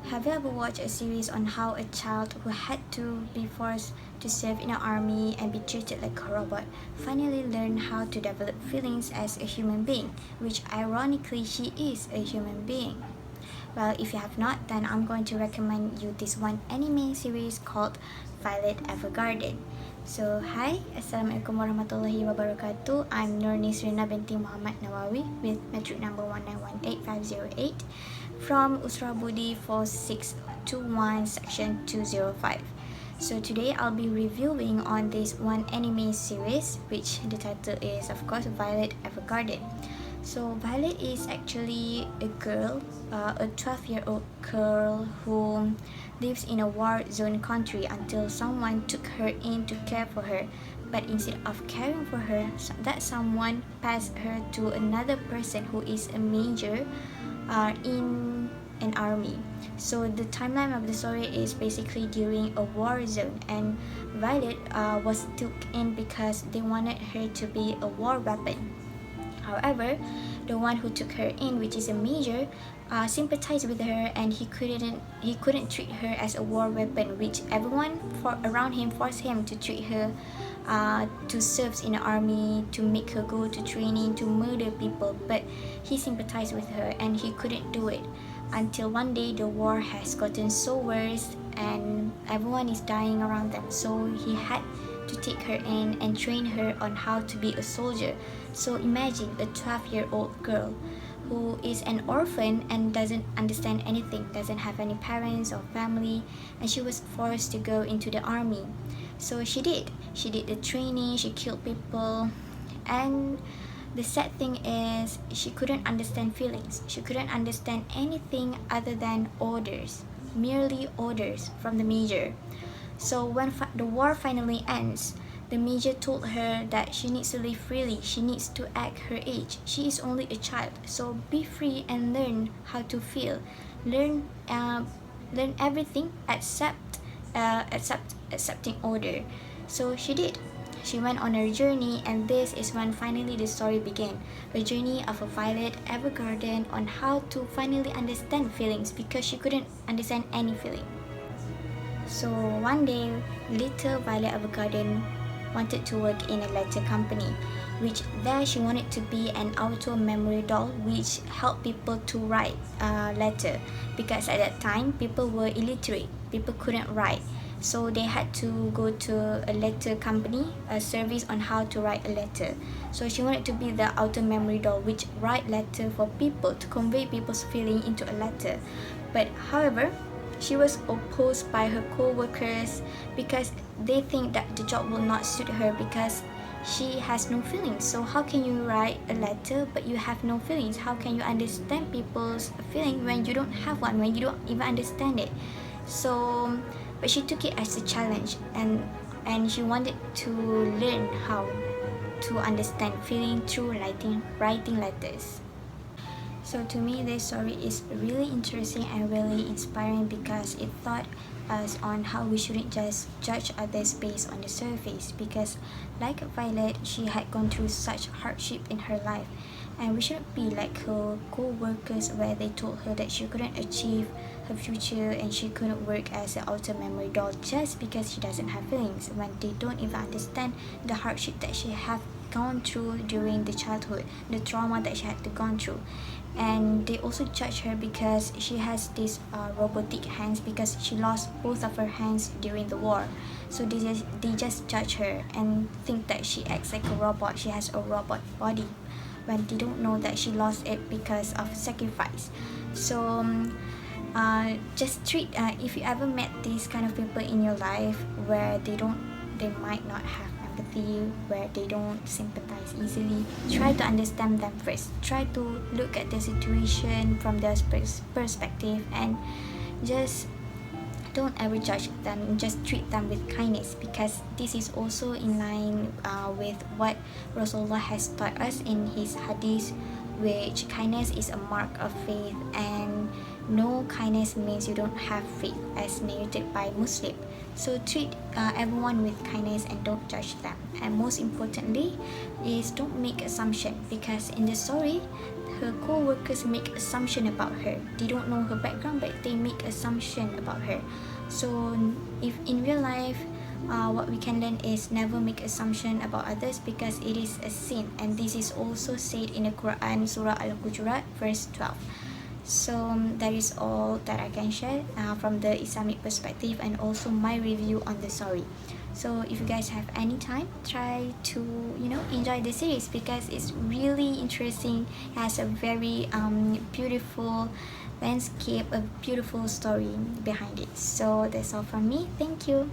Have you ever watched a series on how a child who had to be forced to serve in an army and be treated like a robot finally learned how to develop feelings as a human being, which ironically she is a human being? Well, if you have not, then I'm going to recommend you this one anime series called Violet Evergarden. So, hi, Assalamualaikum warahmatullahi wabarakatuh. I'm Nur Nisrina binti Muhammad Nawawi with metric number 1918508 from Usrah Budi 4621 section 205. So today I'll be reviewing on this one anime series, which the title is of course Violet Evergarden. So Violet is actually a girl, a 12-year-old girl who lives in a war zone country until someone took her in to care for her. But instead of caring for her, that someone passed her to another person who is a major in an army. So the timeline of the story is basically during a war zone, and Violet was took in because they wanted her to be a war weapon. However, the one who took her in, which is a major, sympathized with her, and he couldn't treat her as a war weapon, which everyone around him forced him to treat her to serve in the army, to make her go to training, to murder people. But he sympathized with her, and he couldn't do it until one day the war has gotten so worse, and everyone is dying around them. So he had to take her in and train her on how to be a soldier. So imagine a 12-year-old girl who is an orphan and doesn't understand anything, doesn't have any parents or family, and she was forced to go into the army. So she did the training, she killed people, and the sad thing is she couldn't understand feelings. She couldn't understand anything other than orders, merely orders from the major. So when the war finally ends, the major told her that she needs to live freely, she needs to act her age. She is only a child, so be free and learn how to feel. Learn everything except accepting order. So she did. She went on her journey, and this is when finally the story began. A journey of a Violet Evergarden on how to finally understand feelings, because she couldn't understand any feeling. So one day, little Violet Evergarden wanted to work in a letter company, which there she wanted to be an auto memory doll which helped people to write letter, because at that time people were illiterate, people couldn't write. So they had to go to a letter company, a service on how to write a letter. So she wanted to be the auto memory doll which write letter for people, to convey people's feeling into a letter. But however, she was opposed by her co-workers because they think that the job will not suit her because she has no feelings. So how can you write a letter but you have no feelings? How can you understand people's feeling when you don't have one, when you don't even understand it? So, but she took it as a challenge, and she wanted to learn how to understand feeling through writing letters. So to me, this story is really interesting and really inspiring because it taught us on how we shouldn't just judge others based on the surface, because like Violet, she had gone through such hardship in her life, and we shouldn't be like her co-workers where they told her that she couldn't achieve her future and she couldn't work as an auto memory doll just because she doesn't have feelings, when they don't even understand the hardship that she have gone through during the childhood, the trauma that she had to gone through. And they also judge her because she has these robotic hands, because she lost both of her hands during the war. So they just judge her and think that she acts like a robot, she has a robot body, when they don't know that she lost it because of sacrifice. So just treat if you ever met these kind of people in your life where they might not have empathy, where they don't sympathize easily, try to understand them first. Try to look at the situation from their perspective, and just don't ever judge them, just treat them with kindness, because this is also in line with what Rasulullah has taught us in his hadith, which kindness is a mark of faith, and no kindness means you don't have faith, as narrated by Muslim. So treat everyone with kindness and don't judge them. And most importantly is don't make assumption, because in the story her co-workers make assumption about her. They don't know her background, but they make assumption about her. So if in real life, what we can learn is never make assumption about others, because it is a sin, and this is also said in the Quran, Surah Al-Hujurat, verse 12. So that is all that I can share from the Islamic perspective, and also my review on the story. So if you guys have any time, try to enjoy the series, because it's really interesting. It has a very beautiful landscape, a beautiful story behind it. So that's all from me. Thank you.